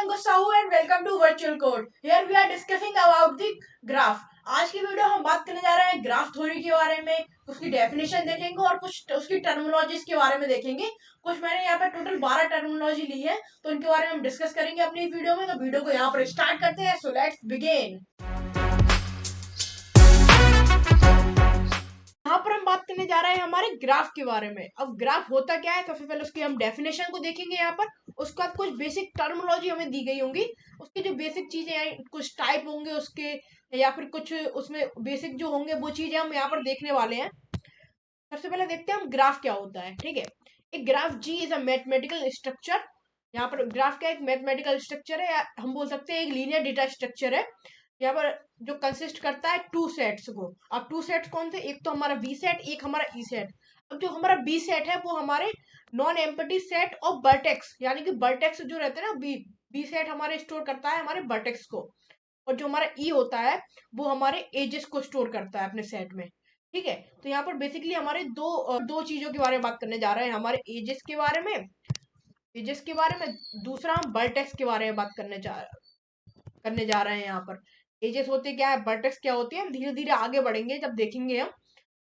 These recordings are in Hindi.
Angus Sahu and welcome to Virtual Code. Here we are discussing about the graph. आज की वीडियो हम बात करने जा रहे हैं ग्राफ थ्योरी के बारे में, उसकी डेफिनेशन देखेंगे और कुछ उसकी टर्मिनोलॉजीज के बारे में देखेंगे। कुछ मैंने यहाँ पे टोटल 12 टर्मिनोलॉजी ली है, तो इनके बारे में हम डिस्कस करेंगे अपनी वीडियो में। तो वीडियो को यहाँ पर स्टार्ट करते हैं। So let's begin. यहाँ पर हम बात करने जा रहे हैं हमारे ग्राफ के बारे में। अब ग्राफ होता क्या है, सबसे पहले उसकी हम डेफिनेशन को देखेंगे यहाँ पर। उसके बाद कुछ बेसिक टर्मिनोलॉजी हमें दी गई होंगी, उसके जो बेसिक चीजें हैं, कुछ टाइप होंगे उसके, या फिर कुछ उसमें बेसिक जो होंगे वो चीजें हम यहाँ पर देखने वाले हैं। सबसे पहले देखते हैं हम ग्राफ क्या होता है। ठीक है, एक graph ji is a mathematical structure. यहाँ पर ग्राफ का एक मैथमेटिकल स्ट्रक्चर है, या हम बोल सकते हैं एक लीनियर डेटा स्ट्रक्चर है। यहाँ पर जो कंसिस्ट करता है टू सेट्स को। अब टू सेट्स कौन से, एक तो हमारा बी सेट, एक हमारा ई सेट। अब जो हमारा बी सेट है वो हमारे non empty set of vertex, यानी कि वर्टेक्स जो रहते हैं ना, बी सेट हमारे स्टोर करता है हमारे वर्टेक्स को। और जो हमारा ई होता है वो हमारे एजेस को स्टोर करता है अपने सेट में। ठीक है, तो यहाँ पर बेसिकली हमारे दो चीजों के बारे में बात करने जा रहे हैं, हमारे एजेस के बारे में, दूसरा हम वर्टेक्स के बारे में बात करने जा रहे हैं। यहाँ पर एजेस होते क्या है, वर्टेक्स क्या होती है, हम धीरे धीरे आगे बढ़ेंगे जब देखेंगे हम।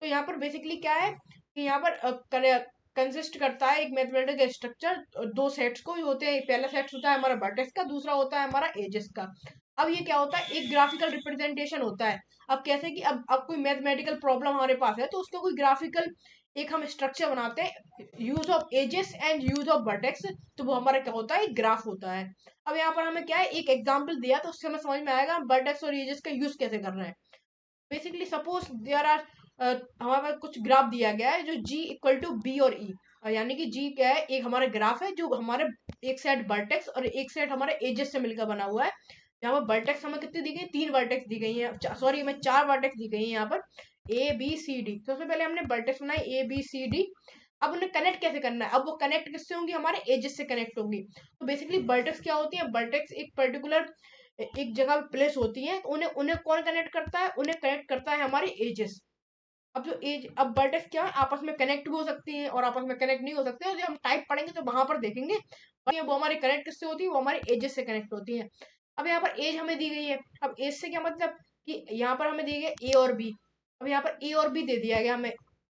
तो यहाँ पर बेसिकली क्या है कि यहाँ पर कंसिस्ट करता है एक मैथमेटिकल स्ट्रक्चर, दो सेट्स को होते हैं। पहला सेट होता है हमारा वर्टेक्स का, दूसरा होता है हमारा एजेस का। अब ये क्या होता है, एक ग्राफिकल रिप्रेजेंटेशन होता है। अब कैसे कि अब कोई मैथमेटिकल प्रॉब्लम हमारे पास है तो उसका कोई ग्राफिकल एक हम स्ट्रक्चर बनाते हैं, use of edges and use of vertex, तो वो हमारा क्या होता है, एक ग्राफ होता है। अब यहाँ पर हमें क्या है, एक एग्जांपल दिया तो उससे हमें समझ में आएगा हम वर्टेक्स और एजेस का यूज कैसे कर रहे हैं। बेसिकली सपोज देयर आर, हमारे पास कुछ ग्राफ दिया गया है जो g इक्वल टू बी और ई, यानी कि g क्या है, एक हमारा ग्राफ है जो हमारे एक सेट वर्टेक्स और एक सेट हमारे एजेस से मिलकर बना हुआ है। यहाँ पर वर्टेक्स हमें कितनी दी गई, 3 वर्टेक्स दी गई है, सॉरी हमें 4 वर्टेक्स दी गई है यहाँ पर, ए बी सी डी। सबसे पहले हमने वर्टेक्स बनाए ए बी सी डी। अब उन्हें कनेक्ट कैसे करना है, अब वो कनेक्ट किससे होंगी, हमारे एजेस से कनेक्ट होंगी। तो बेसिकली वर्टेक्स क्या होती है, वर्टेक्स एक पर्टिकुलर एक जगह पे प्लेस होती है, तो उन्हें उन्हें कौन कनेक्ट करता है, उन्हें कनेक्ट करता है हमारे एजेस। अब वर्टेक्स क्या है, आपस में कनेक्ट भी हो सकती है और आपस में कनेक्ट नहीं हो सकते हैं, जो हम टाइप पढ़ेंगे तो वहां पर देखेंगे। वो हमारी कनेक्ट किससे होती है, वो हमारे एजेस से कनेक्ट होती है। अब यहाँ पर एज हमें दी गई है, अब एज से क्या मतलब कि यहाँ पर हमें दी गई ए और बी। अब यहाँ पर ए और बी दे दिया गया हमें,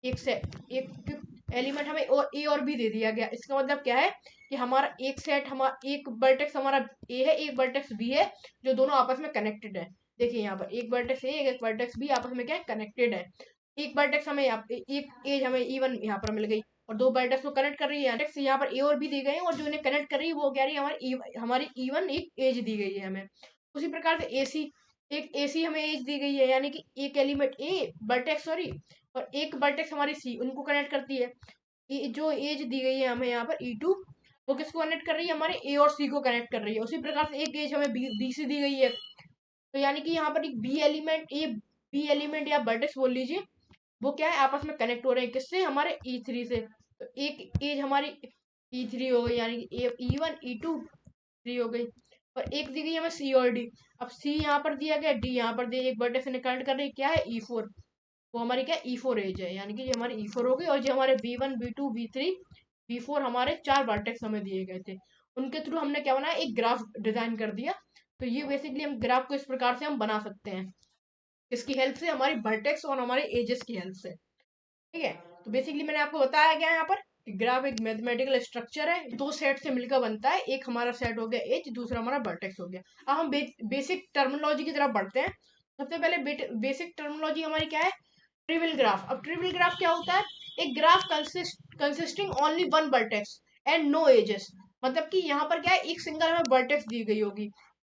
एक से एक एलिमेंट हमें और ए और बी दे दिया गया। इसका मतलब क्या है कि हमारा एक सेट, हमारा एक वर्टेक्स हमारा ए है, एक वर्टेक्स बी है, जो दोनों आपस में कनेक्टेड है। देखिए यहाँ पर एक वर्टेक्स ए, एक वर्टेक्स बी आपस में क्या है, कनेक्टेड है। एक वर्टेक्स हमें एक एज हमें E1 यहाँ पर मिल गई, और दो वर्टेक्स को कनेक्ट कर रही है यहाँ पर ए और बी दी गई है, और जो इन्हें कनेक्ट कर रही है वो कह रही है हमारी E1 एक एज दी गई है हमें। उसी प्रकार से AC, एक AC हमें एज दी गई है, यानी कि एक एलिमेंट ए वर्टेक्स सॉरी और एक वर्टेक्स हमारी C, उनको कनेक्ट करती है। जो एज दी गई है हमें यहाँ पर E2, वो किसको कनेक्ट कर रही है, हमारे ए और सी को कनेक्ट कर रही है। उसी प्रकार से एक एज हमें बी सी दी गई है, तो यानी कि यहाँ पर एक बी एलिमेंट या वर्टेक्स बोल लीजिए, वो क्या है, आपस में कनेक्ट हो रहे हैं किससे, हमारे E3 से। तो एक एज हमारी E3 हो गई, यानी कि E1 E2 3 हो गई, और एक दी गई हमें C और D। अब C यहाँ पर दिया गया, D यहाँ पर दिया, एक वर्टेक्स से कनेक्ट कर रही है, क्या है, E4। वो हमारी क्या E4 एज है, यानी कि ये हमारी E4 हो गई। और जो हमारे B1 B2 B3 B4 हमारे 4 वर्टेक्स हमें दिए गए थे, उनके थ्रू हमने क्या बनाया, एक ग्राफ डिजाइन कर दिया। तो ये बेसिकली हम ग्राफ को इस प्रकार से हम बना सकते हैं, इसकी हेल्प से, हमारी वर्टेक्स और हमारे एजेस की हेल्प से। ठीक है, तो बेसिकली मैंने आपको बताया गया यहाँ पर कि ग्राफ एक मैथमेटिकल स्ट्रक्चर है, दो सेट से मिलकर बनता है। एक हमारा सेट हो गया एज, दूसरा हमारा वर्टेक्स हो गया। अब हम बेसिक टर्मिनोलॉजी की तरफ बढ़ते हैं। सबसे पहले बेसिक टर्मिनोलॉजी हमारी क्या है, ट्रिवियल ग्राफ। अब ट्रिवियल ग्राफ क्या होता है, एक graph consisting only one vertex and no edges. मतलब कि यहाँ पर क्या है, एक सिंगल हमें वर्टेक्स दी गई होगी।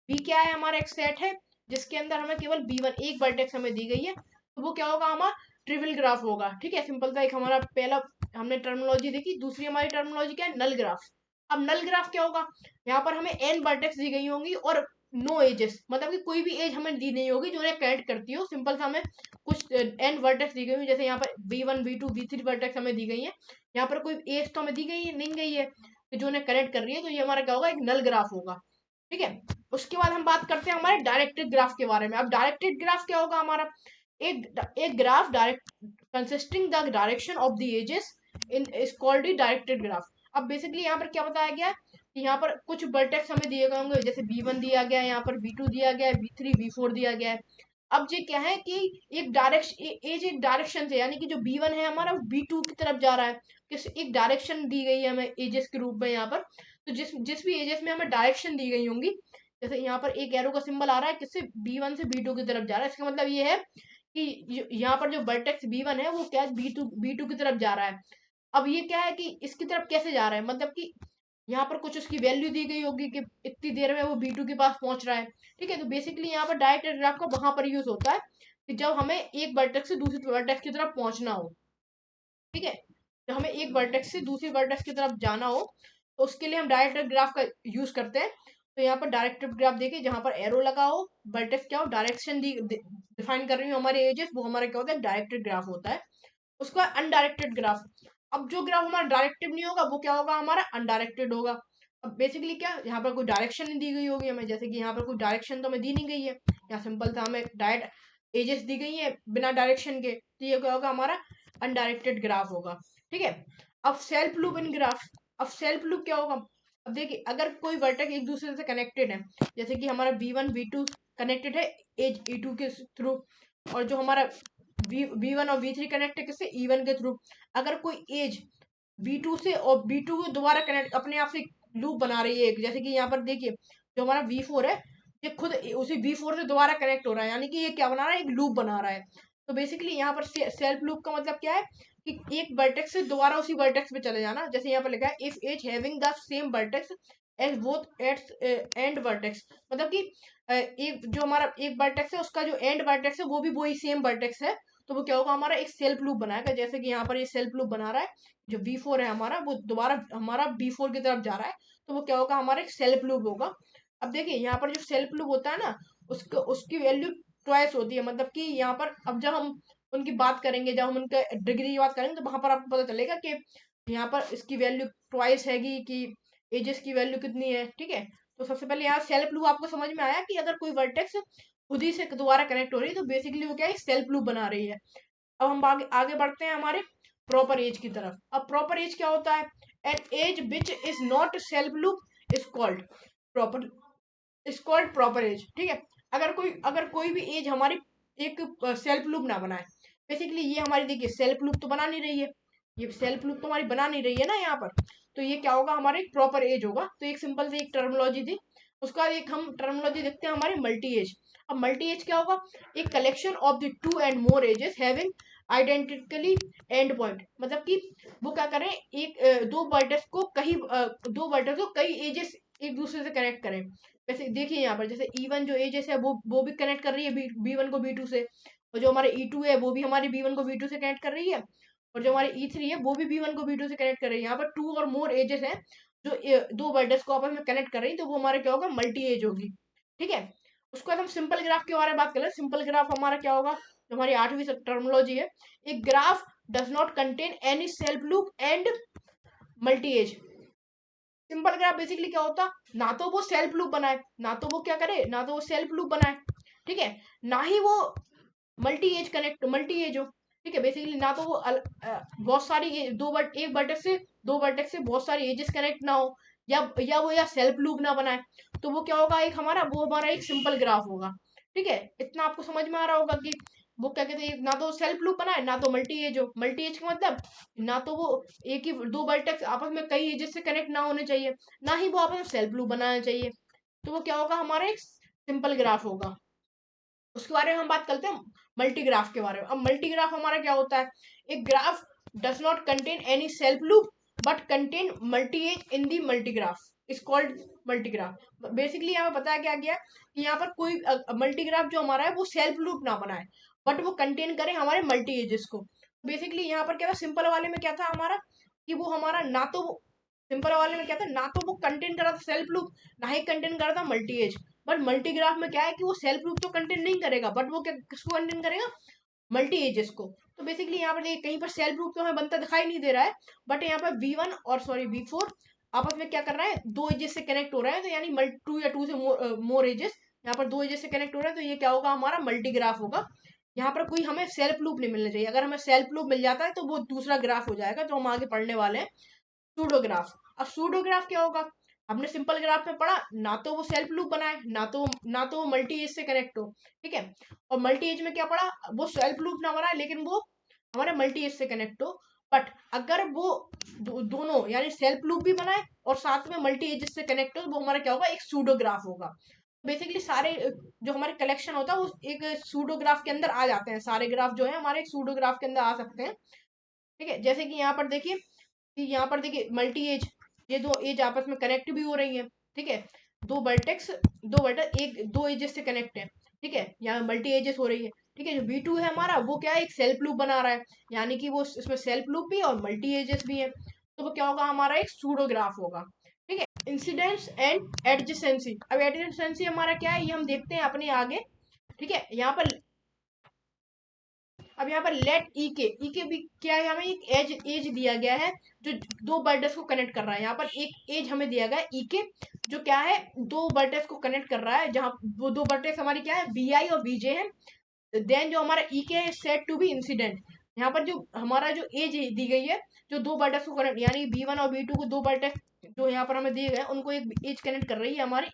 बी क्या है, हमारा एक सेट है जिसके अंदर हमें केवल B1 एक वर्टेक्स हमें दी गई है, तो वो क्या होगा, हमारा ट्रिवियल ग्राफ होगा। ठीक है, सिंपल था। एक हमारा पहला हमने टर्मिनोलॉजी देखी, दूसरी हमारी टर्मिनोलॉजी क्या है, नल ग्राफ। अब नल ग्राफ क्या होगा, यहाँ पर हमें n वर्टेक्स दी गई होंगी और नो एजेस, मतलब कि कोई भी एज हमें दी नहीं होगी जो उन्हें कनेक्ट करती हो। सिंपल सा हमें कुछ n वर्टेक्स दी गई हुई, जैसे यहाँ पर B1 B2 B3 वर्टेक्स हमें दी गई है। यहाँ पर कोई एज तो हमें दी गई नहीं गई है जो उन्हें कनेक्ट कर रही है, तो ये हमारा क्या होगा, एक नल ग्राफ होगा। ठीक है, उसके बाद हम बात करते हैं हमारे डायरेक्टेड ग्राफ के बारे में। अब डायरेक्टेड ग्राफ क्या होगा, हमारा एक graph direct consisting the direction of the edges in is called the directed graph. अब बेसिकली यहाँ पर क्या बताया गया है, कि यहाँ पर कुछ वर्टेक्स हमें दिए गए होंगे, जैसे B1 दिया गया है, यहाँ पर B2 दिया गया है, B3 B4 दिया गया है। अब ये क्या है कि एक डायरेक्शन, एज एक डायरेक्शन से, यानी कि जो B1 है हमारा B2 की तरफ जा रहा है, किस एक डायरेक्शन दी गई है हमें एजेस के रूप में यहाँ पर। तो जिस जिस भी एजेस में हमें डायरेक्शन दी गई होंगी, जैसे यहाँ पर एक एरो का सिंबल आ रहा है किससे, B1 से B2 की तरफ जा रहा है, इसका मतलब ये है कि यहाँ पर जो वर्टेक्स B1 है वो क्या है, B2 की तरफ जा रहा है। अब ये क्या है कि इसकी तरफ कैसे जा रहा है, मतलब कि यहाँ पर कुछ उसकी वैल्यू दी गई होगी कि इतनी देर में वो B2 के पास पहुंच रहा है। ठीक है, तो बेसिकली यहाँ पर डायरेक्ट ग्राफ का वहां पर यूज होता है कि जब हमें एक वर्टेक्स से दूसरी वर्टेक्स की तरफ पहुंचना हो। ठीक है, जब हमें एक वर्टेक्स से दूसरी वर्टेक्स की तरफ जाना हो तो उसके लिए हम डायरेक्ट ग्राफ का यूज करते हैं। तो यहाँ पर डायरेक्ट ग्राफ देखिए, जहां पर एरो लगा हो, वर्टेक्स क्या हो, डायरेक्शन डिफाइन कर रही हूँ हमारे एजेस, वो हमारा क्या होता है, डायरेक्टेड ग्राफ होता है। उसका अनडायरेक्टेड ग्राफ, अब जो ग्राफ हमारा डायरेक्टेड नहीं होगा वो क्या होगा, हमारा अनडायरेक्टेड होगा। अब बेसिकली क्या, यहाँ पर कोई डायरेक्शन नहीं दी गई होगी हमें, जैसे कि यहाँ पर कोई डायरेक्शन तो हमें दी नहीं गई है, यहाँ सिंपल था हमें डायरेक्ट एजेस दी गई है बिना डायरेक्शन के, तो ये क्या होगा, हमारा अनडायरेक्टेड ग्राफ होगा। ठीक है, अब सेल्फ लूप इन ग्राफ, अब सेल्फ लूप क्या होगा, अब देखिए अगर कोई वर्टेक्स एक दूसरे से कनेक्टेड है, जैसे कि हमारा B1 B2 कनेक्टेड है एज E2 के थ्रू, और जो हमारा B1 और B3 कनेक्ट है किससे, E1 के थ्रू। अगर कोई एज B2 से और B2 को दोबारा कनेक्ट अपने आप से लूप बना रही है, जैसे कि यहाँ पर देखिए जो हमारा V4 है, ये खुद उसी B4 से दोबारा कनेक्ट हो रहा है, यानी कि ये क्या बना रहा है, एक लूप बना रहा है। तो बेसिकली यहाँ पर सेल्फ लूप का मतलब क्या है कि एक वर्टेक्स से दोबारा उसी वर्टेक्स पे चले जाना, जैसे यहाँ पर लिखा है if edge having the same vertex edge both its end vertex, मतलब कि एक जो हमारा एक वर्टेक्स है उसका जो एंड वर्टेक्स है वो भी वही सेम वर्टेक्स है, तो वो क्या होगा, हमारा एक सेल्फ लूप बनाएगा। जैसे कि यहाँ पर ये सेल्फ लूप बना रहा है, जो V4 है हमारा वो दोबारा हमारा B4 की तरफ जा रहा है, तो वो क्या होगा, हमारा एक सेल्फ लूप होगा। अब देखिए यहाँ पर जो सेल्फ लूप होता है ना, उसको उसकी वैल्यू ट्वाइस होती है, मतलब कि यहाँ पर अब जब हम उनकी बात करेंगे, जब हम उनके डिग्री की बात करेंगे, तो वहां पर आपको पता चलेगा कि यहाँ पर इसकी वैल्यू ट्वाइस हैगी कि एजेस की वैल्यू कितनी है। ठीक है, तो सबसे पहले यहाँ सेल्फ लूप आपको समझ में आया कि अगर कोई वर्टेक्स खुद ही से दोबारा कनेक्ट हो रही है तो बेसिकली वो क्या है, सेल्फ लूप बना रही है। अब हम आगे आगे बढ़ते हैं हमारे प्रॉपर एज की तरफ। अब प्रॉपर एज क्या होता है, an edge which is not self loop is called proper, is called proper edge. ठीक है, अगर कोई भी एज हमारी एक सेल्फ लूप ना बनाए, बेसिकली ये हमारी देखिए सेल्फ लूप तो बना नहीं रही है, ये सेल्फ लूप तो हमारी बना नहीं रही है ना यहाँ पर, तो ये क्या होगा, हमारे एक प्रॉपर एज होगा। तो एक सिंपल सी एक टर्मिनोलॉजी थी, उसका एक हम टर्मिनोलॉजी देखते हैं हमारी मल्टी एज। अब मल्टी एज क्या होगा, एक collection of the two and more edges having identically end point, मतलब कि वो क्या करें, दो वर्टेक्स को कई एजेस एक दूसरे से कनेक्ट करें। वैसे देखिए यहाँ पर जैसे E1 जो एजेस है वो भी कनेक्ट कर रही है B1 को B2 से, और जो हमारे E2 है वो भी हमारे B1 को B2 से कनेक्ट कर रही है, और जो हमारे E3 है वो भी B1 को B2 से कनेक्ट कर रही है। यहाँ पर टू और मोर एजेस हैं जो दो वर्टेक्स को आपस में कनेक्ट कर रही है, तो वो हमारे क्या होगा, मल्टी एज होगी। ठीक है, उसके बाद हम सिंपल ग्राफ के बारे में बात करें। सिंपल ग्राफ हमारा क्या होगा, जो हमारी 8वीं टर्मिनोलॉजी है, एक graph does not contain any self loop and multi edge. Simple graph basically क्या होता, ना तो वो सेल्फ लूप बनाए, ना तो वो क्या करे, ना तो वो सेल्फ लूप बनाए, ठीक है, ना ही वो मल्टी एज हो। ठीक है, बेसिकली ना तो वो बहुत सारी एक वर्टेक्स से दो वर्टेक्स से बहुत सारी एजेस कनेक्ट ना हो, या सेल्फ लूप ना बनाए, तो वो क्या होगा, वो हमारा एक सिंपल ग्राफ होगा। ठीक है, इतना आपको समझ में आ रहा होगा कि वो क्या कहते हैं, ना तो सेल्फ लूप बनाए, ना तो मल्टी एज हो। मल्टी एज का मतलब ना तो वो एक ही दो वर्टेक्स आपस में कई एजेस से कनेक्ट ना होने चाहिए, ना ही वो आपस में सेल्फ लूप बनाना चाहिए, तो वो क्या होगा, हमारा एक सिंपल ग्राफ होगा। उसके बारे में हम बात करते हैं मल्टीग्राफ के बारे में। अब मल्टीग्राफ हमारा क्या होता है, एक graph does not contain any self loop but contain multi edge in the multigraph is called multigraph. Basically यहाँ पे बताया क्या गया कि यहाँ पर कोई मल्टीग्राफ जो हमारा है वो सेल्फ लूप ना बनाए, बट वो कंटेन करे हमारे मल्टी एजेस को। बेसिकली यहाँ पर क्या था, सिंपल वाले में क्या था हमारा, कि वो हमारा ना तो सिंपल वाले में क्या था, ना तो वो कंटेन करा था सेल्फ लूप, ना ही कंटेन करा था मल्टी एज। बट मल्टीग्राफ में क्या है कि वो सेल्फ लूप तो कंटेन नहीं करेगा, बट वो क्या किसको कंटेन करेगा, मल्टी एजेस को। तो बेसिकली यहाँ पर कहीं पर सेल्फ लूप तो हमें बनता दिखाई नहीं दे रहा है, बट यहाँ पर V4 आपस में क्या कर रहा है, दो एजेस से कनेक्ट हो रहा है, तो यानी टू या टू से मोर एजेस, यहाँ पर दो एजेस से कनेक्ट हो रहा है, तो ये क्या होगा, हमारा मल्टीग्राफ होगा। यहाँ पर कोई हमें सेल्फ लूप नहीं मिलना चाहिए, अगर हमें सेल्फ लूप मिल जाता है तो वो दूसरा ग्राफ हो जाएगा जो हम आगे पढ़ने वाले हैं, सूडोग्राफ। अब सूडोग्राफ क्या होगा, हमने सिंपल ग्राफ में पढ़ा, ना तो वो सेल्फ लूप बनाए, ना तो वो मल्टी एज से कनेक्ट हो, ठीक है। और मल्टी एज में क्या पढ़ा, वो सेल्फ लूप ना बनाए लेकिन वो हमारे मल्टी एज से कनेक्ट हो। बट अगर वो दोनों यानी सेल्फ लूप भी बनाए और साथ में मल्टी एज से कनेक्ट हो, वो हमारा क्या होगा, एक सूडोग्राफ होगा। बेसिकली सारे जो हमारे कलेक्शन होता है वो एक सूडोग्राफ के अंदर आ जाते हैं, सारे ग्राफ जो है हमारे एक सूडोग्राफ के अंदर आ सकते हैं, ठीक है। जैसे कि यहाँ पर देखिए, मल्टी एज, ये दो एज आपस में कनेक्ट भी हो रही है, ठीक है। दो वर्टेक्स एक दो एजेस से कनेक्ट है, ठीक है, यहाँ मल्टी एजेस हो रही है, ठीक है। जो V2 है हमारा, वो क्या है, एक सेल्फ लूप बना रहा है, यानी कि वो इसमें सेल्फ लूप भी और मल्टी एजेस भी है, तो वो क्या होगा, हमारा एक सूडोग्राफ होगा, ठीक है। इंसिडेंस एंड एडजेसेंसी, अब एडजेसेंसी हमारा क्या है, ये हम देखते हैं अपने आगे, ठीक है। यहाँ पर लेट ई के भी क्या है, हमें एक एज दिया गया है जो दो बर्डर्स को कनेक्ट कर रहा है। यहाँ पर एक एज हमें दिया गया है ई के, जो क्या है, दो बर्डर्स को कनेक्ट कर रहा है, जहाँ वो दो बर्डर्स हमारी क्या है, बी आई और बीजे है। देन जो हमारा ई के है सेट टू बी इंसिडेंट, यहाँ पर जो हमारा जो एज दी गई है, जो दो बर्डर्स को कनेक्ट, यानी B1 और B2 को दो बर्डर्स जो यहाँ पर हमें दिए गए हैं, उनको एक एज कनेक्ट कर रही है हमारी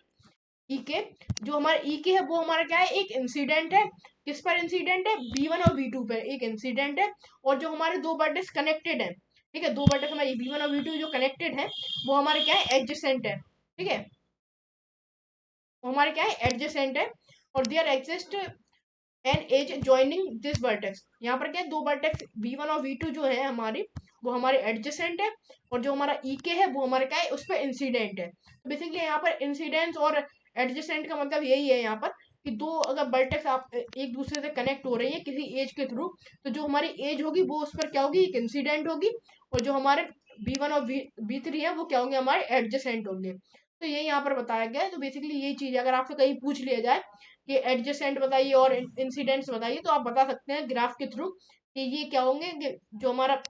ई के। जो हमारा ई के है वो हमारा क्या है, एक इंसिडेंट है। किस पर इंसिडेंट है, B1 और B2 पे एक इंसिडेंट है। और जो हमारे दो बर्डर्स कनेक्टेड है, ठीक है, दो बर्डर्स हमारे B1 और B2 जो कनेक्टेड है, वो हमारे क्या है, एडजेसेंट है, ठीक है, वो हमारे क्या है, एडजेसेंट है। और there exist an edge joining this vertex, यहाँ पर क्या है, दो वर्टेक्स V1 और V2 जो है हमारी, वो हमारे एडजेसेंट है। और जो हमारा ई के है वो हमारे क्या है, उस पर इंसिडेंट है। तो बेसिकली यहाँ पर इंसिडेंस और एडजेसेंट का मतलब यही है यहाँ पर, कि दो अगर वर्टेक्स आप एक दूसरे से कनेक्ट हो रही है किसी एज के थ्रू, तो जो हमारी एज होगी वो उस पर क्या होगी, एक इंसिडेंट होगी। और जो हमारे B1 और B3 है वो क्या होंगे, हमारे एडजेसेंट होंगे। तो ये यहाँ पर बताया गया है। तो बेसिकली यही चीज अगर आपसे कहीं पूछ लिया जाए कि एडजेसेंट बताइए और इंसिडेंट्स बताइए, तो आप बता सकते हैं ग्राफ के थ्रू कि ये क्या होंगे, कि जो हमारा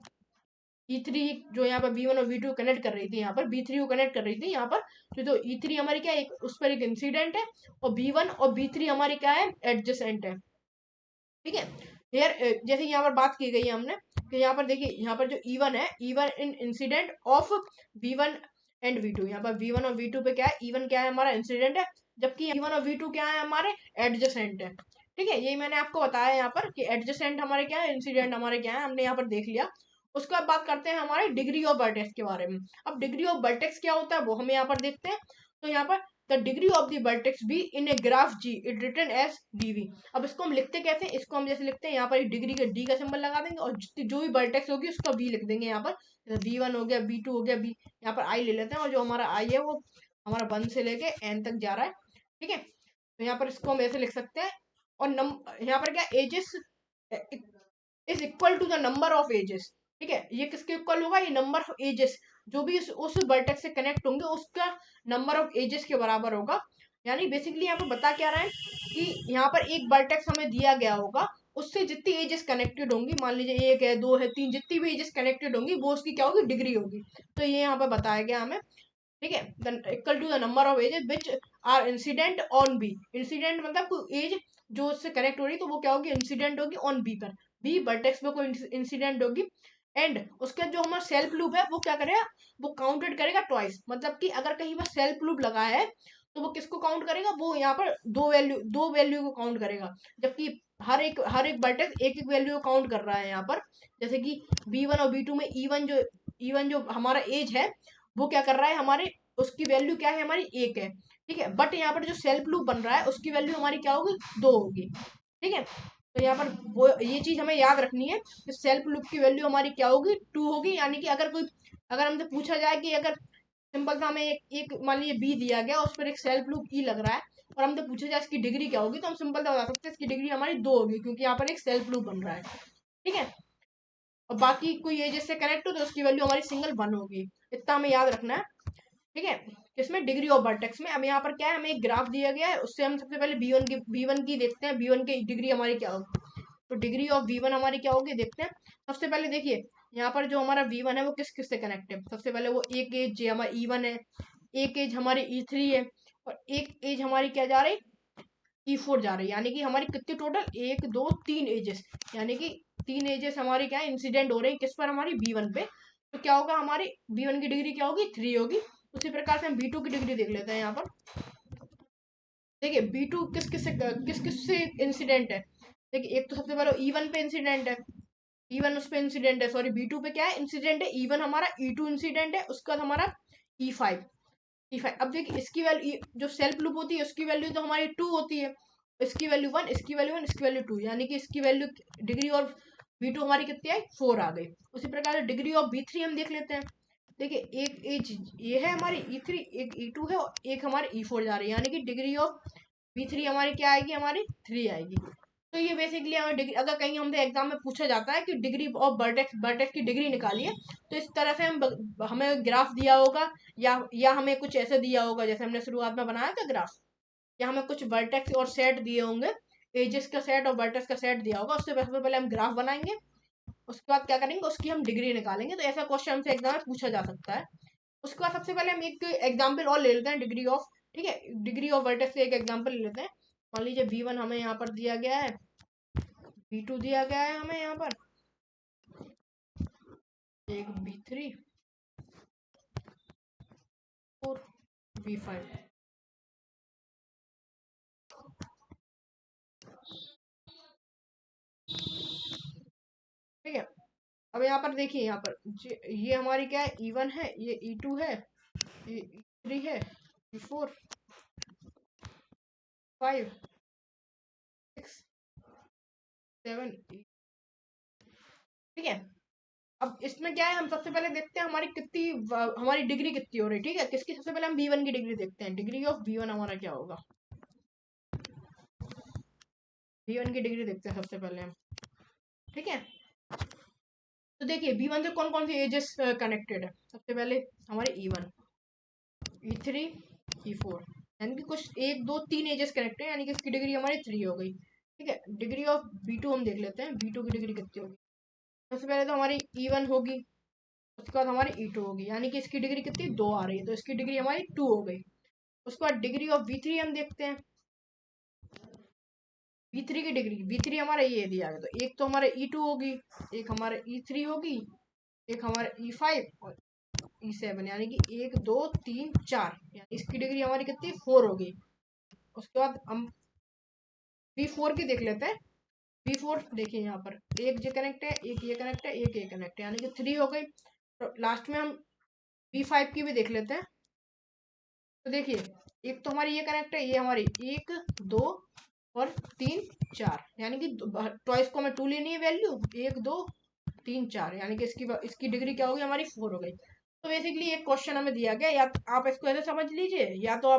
E3 जो यहाँ पर B1 और B2 कनेक्ट कर रही थी, यहाँ पर B3 को कनेक्ट कर रही थी यहाँ पर, तो E3 हमारी क्या है, उस पर एक इंसिडेंट है। और B1 और B3 हमारी क्या है, एडजेसेंट है, ठीक है। यार जैसे यहाँ पर बात की गई है हमने, कि यहाँ पर देखिए, यहाँ पर जो E1 है, E1 in incident of B1 and V2, यहाँ पर V1 और V2 पे क्या है, E1 क्या है, हमारा इंसिडेंट है, जबकि B1 और V2 क्या है, हमारे एडजेसेंट है, ठीक है। यही मैंने आपको बताया यहाँ पर कि एडजेसेंट हमारे क्या है, इंसिडेंट हमारे क्या है, हमने यहाँ पर देख लिया। उसके बाद बात करते हैं हमारे डिग्री ऑफ वर्टेक्स के बारे में। अब डिग्री ऑफ वर्टेक्स क्या होता है वो हमें यहाँ पर देखते हैं। तो यहाँ पर the degree of the vertex B in a graph G it written as DV. अब इसको हम लिखते कैसे, इसको हम जैसे लिखते हैं, यहाँ पर डिग्री का डी का सिंबल लगा देंगे और जो भी वर्टेक्स होगी उसका बी लिख देंगे यहाँ पर। B1 हो गया, B2 हो गया, बी, यहाँ पर आई ले लेते हैं, और जो हमारा आई है वो हमारा 1 से लेके n तक जा रहा है, ठीक है। तो यहाँ पर इसको हम ऐसे लिख सकते हैं। और यहाँ पर क्या, edges is equal to the number of edges, ठीक है। ये किसके इक्वल होगा, ये नंबर ऑफ एजेस जो भी उस वर्टेक्स से कनेक्ट होंगे उसका नंबर ऑफ एजेस के बराबर होगा। यानी बेसिकली यहाँ पर बता क्या रहा है, कि यहाँ पर एक वर्टेक्स हमें दिया गया होगा, उससे जितनी एजेस कनेक्टेड होंगी, मान लीजिए एक है, दो है, तीन, जितनी भी एजेस कनेक्टेड होंगी वो उसकी क्या होगी, डिग्री होगी। तो ये यहाँ पर बताया गया हमें, ठीक है। Equal to the number of edges which are incident on B. Incident मतलब कोई एज जो उससे कनेक्ट हो रही, तो वो क्या होगी, इंसिडेंट होगी ऑन बी पर, बी वर्टेक्स में कोई इंसिडेंट होगी। एंड उसका जो हमारा सेल्फ लूप है वो क्या करेगा, वो काउंटेड करेगा ट्वाइस, मतलब कि अगर कहीं पर सेल्फ लूप लगा है तो वो किसको काउंट करेगा, वो यहाँ पर दो वैल्यू को काउंट करेगा। जबकि हर एक वर्टेक्स एक एक वैल्यू को काउंट कर रहा है यहाँ पर। जैसे कि B1 और B2 में E1 जो हमारा एज है वो क्या कर रहा है, हमारे उसकी वैल्यू क्या है, हमारी एक है, ठीक है। बट यहाँ पर जो सेल्फ लूप बन रहा है उसकी वैल्यू हमारी क्या होगी, दो होगी, ठीक है। तो यहाँ पर वो ये चीज हमें याद रखनी है कि सेल्फ लूप की वैल्यू हमारी क्या होगी, टू होगी। यानी कि अगर हमसे पूछा जाए कि अगर सिंपल सा हमें एक मान लीजिए बी दिया गया, उस पर एक सेल्फ लूप ई लग रहा है, और हमसे पूछा जाए इसकी डिग्री क्या होगी, तो हम सिंपल सा बता सकते हैं इसकी डिग्री हमारी दो होगी, क्योंकि यहाँ पर एक सेल्फ लूप बन रहा है, ठीक है। और बाकी कोई ये जिससे कनेक्ट हो तो उसकी वैल्यू हमारी सिंगल वन होगी। इतना हमें याद रखना है, ठीक है। किसमें, डिग्री ऑफ वर्टेक्स में। अब यहाँ पर क्या है, हमें एक ग्राफ दिया गया है, उससे हम सबसे पहले B1 की देखते हैं, B1 की डिग्री हमारी क्या होगी। तो डिग्री ऑफ V1 हमारी क्या होगी देखते हैं। सबसे पहले देखिए, यहाँ पर जो हमारा V1 है वो किस किस से कनेक्ट है। सबसे पहले वो एक एज हमारा E1 है, एक एज हमारी E3 है, और एक एज हमारी क्या जा रही, E4 जा रही है। यानी कि हमारी कितनी टोटल, एक दो तीन एजेस, यानी कि तीन एजेस हमारी क्या है, इंसिडेंट हो रही है किस पर, हमारी B1 पे। तो क्या होगा, हमारी B1 की डिग्री क्या होगी, 3 होगी। उसी प्रकार से हम B2 की डिग्री देख लेते हैं यहाँ पर। देखिए B2 किस किस से इंसिडेंट है। देखिए एक तो सबसे पहले E1 पे इंसिडेंट है, E1 उस पे इंसिडेंट है, सॉरी B2 पे क्या है इंसिडेंट है, E1 हमारा, E2 इंसिडेंट है, उसके बाद हमारा E5। अब देखिए इसकी वैल्यू जो सेल्फ लूप होती है उसकी वैल्यू तो हमारी 2 होती है, इसकी वैल्यू 1, इसकी वैल्यू 1, इसकी वैल्यू 2, यानी कि इसकी वैल्यू डिग्री और V2 हमारी कितनी आई 4 आ गई। उसी प्रकार डिग्री ऑफ B3 हम देख लेते हैं। देखिए एक एज ये है हमारी E3, एक E2 है और एक हमारी E4 जा रही है, यानी कि डिग्री ऑफ B3 हमारी क्या आएगी, हमारी 3 आएगी। तो ये बेसिकली हमें डिग्री, अगर कहीं हमसे एग्जाम में पूछा जाता है कि डिग्री ऑफ वर्टेक्स की डिग्री निकालिए, तो इस तरह से हमें ग्राफ दिया होगा, या हमें कुछ ऐसे दिया होगा जैसे हमने शुरुआत में बनाया था ग्राफ, या हमें कुछ वर्टेक्स और सेट दिए होंगे, एजेस का सेट और वर्टेक्स का सेट दिया होगा, उससे पहले हम ग्राफ बनाएंगे, उसके बाद क्या करेंगे, उसकी हम डिग्री निकालेंगे। तो ऐसा क्वेश्चन हमसे एग्जाम में पूछा जा सकता है। उसके बाद सबसे पहले हम एक एग्जाम्पल और ले लेते हैं डिग्री ऑफ, ठीक है, डिग्री ऑफ वर्टेक्स से एक एग्जाम्पल ले लेते हैं। मान लीजिए B1 हमें यहाँ पर दिया गया है, B2 दिया गया है हमें यहाँ पर, एक B3 और B5। ठीक है, अब यहाँ पर देखिए, यहाँ पर ये हमारी क्या है, E1 है, ये E2 है, ये E3 है, E4, 5, 6, 7, 8। ठीक है, अब इसमें क्या है, हम सबसे पहले देखते हैं हमारी कितनी हमारी डिग्री कितनी हो रही है। ठीक है, किसकी, सबसे पहले हम B1 की डिग्री देखते हैं। डिग्री ऑफ B1 हमारा क्या होगा, B1 की डिग्री देखते हैं सबसे पहले हम। ठीक है, तो देखिए B1 से कौन कौन सी एजेस कनेक्टेड है। सबसे पहले हमारे E1, E3, E4, यानी कि कुछ 1 2 3 एजेस कनेक्टेड है, यानी कि इसकी डिग्री हमारी 3 हो गई। ठीक है, डिग्री ऑफ B2 हम देख लेते हैं, B2 की डिग्री कितनी होगी। सबसे पहले तो हमारी E1 होगी, उसके बाद हमारी E2 होगी, यानी कि इसकी डिग्री कितनी 2 आ रही है, तो इसकी डिग्री हमारी 2 हो गई। उसके बाद डिग्री ऑफ B3 हम देखते हैं, B3 की डिग्री, B3 हमारा ये दिया गया, तो एक तो हमारे E2 होगी, एक हमारे E3 होगी, एक हमारे E5 और E7, यानी कि 1 2 3 4, यानी इसकी डिग्री हमारी कितनी 4 होगी। उसके बाद हम B4 की देख लेते हैं। B4 देखिए यहाँ पर एक ये कनेक्ट है, एक ये कनेक्ट है, एक ये कनेक्ट है, यानी कि 3 हो गई। तो लास्ट में हम B5 की भी देख लेते हैं। तो देखिए एक तो हमारी ये कनेक्ट है, ये हमारी 1 2 और 3 4, यानी कि ट्वाइस को हमें 2 लेनी है वैल्यू, 1 2 3 4, यानी कि इसकी डिग्री क्या होगी, हमारी 4 हो गई। तो बेसिकली एक क्वेश्चन हमें दिया गया, या आप इसको ऐसे समझ लीजिए, या तो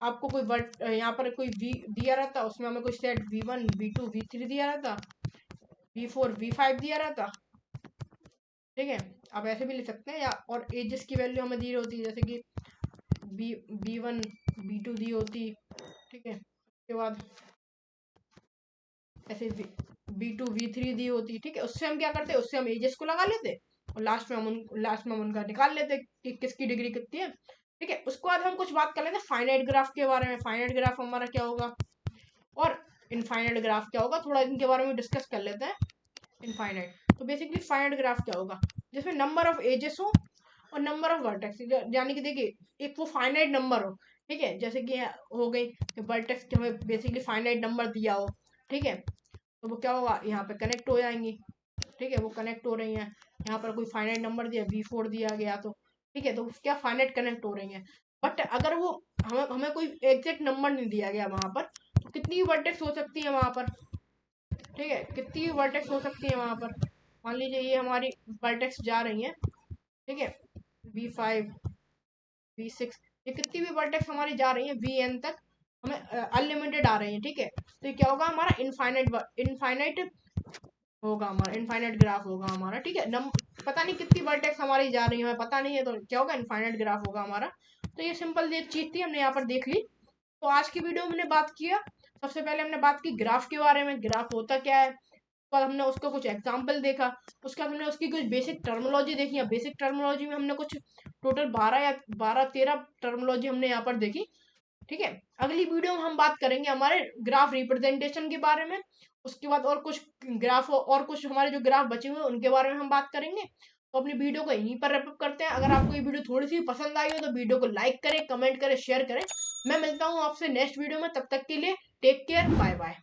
आपको कोई वर्ड यहाँ पर कोई दिया रहता, उसमें हमें कोई सेट V1 V2 V3 दिया रहता, V4 V5 दिया रहता। ठीक है, आप ऐसे भी लिख सकते हैं, या और एजेस की वैल्यू हमें दी होती है, जैसे कि B1 B2 दी होती। ठीक है, उसके बाद ऐसे B2 B3 दी होती। ठीक है, उससे हम क्या करते, उससे हम एजेस को लगा लेते और लास्ट में हम उनका निकाल लेते कि किसकी डिग्री कितनी है। ठीक है, उसके बाद हम कुछ बात कर लेते हैं फाइनाइट ग्राफ के बारे में। फाइनाइट ग्राफ हमारा क्या होगा और इनफाइनाइट ग्राफ क्या होगा, थोड़ा इनके बारे में डिस्कस कर लेते हैं। इनफाइनाइट, तो बेसिकली फाइनाइट ग्राफ क्या होगा, जिसमें नंबर ऑफ एजेस हो और नंबर ऑफ वर्टेक्स, यानी कि देखिए एक वो फाइनाइट नंबर हो। ठीक है, जैसे कि हो गई वर्टेक्स हमें बेसिकली फाइनाइट नंबर दिया हो। ठीक है, तो वो क्या होगा, यहाँ पे कनेक्ट हो जाएंगी। ठीक है, वो कनेक्ट हो रही हैं, यहाँ पर कोई फाइनाइट नंबर दिया B4 दिया गया, तो ठीक है, तो क्या फाइनाइट कनेक्ट हो रही हैं। बट अगर वो हमें हमें कोई एग्जैक्ट नंबर नहीं दिया गया वहां पर, तो कितनी वर्टेक्स हो सकती है वहां पर। ठीक है, कितनी वर्टेक्स हो सकती है वहां पर। मान लीजिए ये हमारी वर्टेक्स जा रही है। ठीक है, B5 B6, ये कितनी भी वर्टेक्स हमारी जा रही है VN तक, हमें अनलिमिटेड आ रही है। ठीक है, तो ये क्या होगा, हमारा इनफाइनाइट होगा, हमारा इनफाइनाइट ग्राफ होगा हमारा। ठीक है, पता नहीं कितनी वर्टेक्स हमारी जा रही है, हमें पता नहीं है, तो क्या होगा, इनफाइनाइट ग्राफ होगा हमारा। तो ये सिंपल चीज थी, हमने यहाँ पर देख ली। तो आज की वीडियो में हमने बात किया, सबसे पहले हमने बात की ग्राफ के बारे में, ग्राफ होता क्या है, पर हमने उसका कुछ एग्जाम्पल देखा। उसके बाद हमने उसकी कुछ बेसिक टर्मोलॉजी देखी। बेसिक टर्मोलॉजी में हमने कुछ टोटल 12 13 टर्मोलॉजी हमने यहाँ पर देखी। ठीक है, अगली वीडियो में हम बात करेंगे हमारे ग्राफ रिप्रेजेंटेशन के बारे में। उसके बाद और कुछ ग्राफ और कुछ हमारे जो ग्राफ बचे हुए हैं उनके बारे में हम बात करेंगे। तो अपनी वीडियो को यहीं पर रैप अप करते हैं। अगर आपको ये वीडियो थोड़ी सी पसंद आई हो तो वीडियो को लाइक करें, कमेंट करें, शेयर करें। मैं मिलता हूँ आपसे नेक्स्ट वीडियो में, तब तक के लिए टेक केयर, बाय बाय।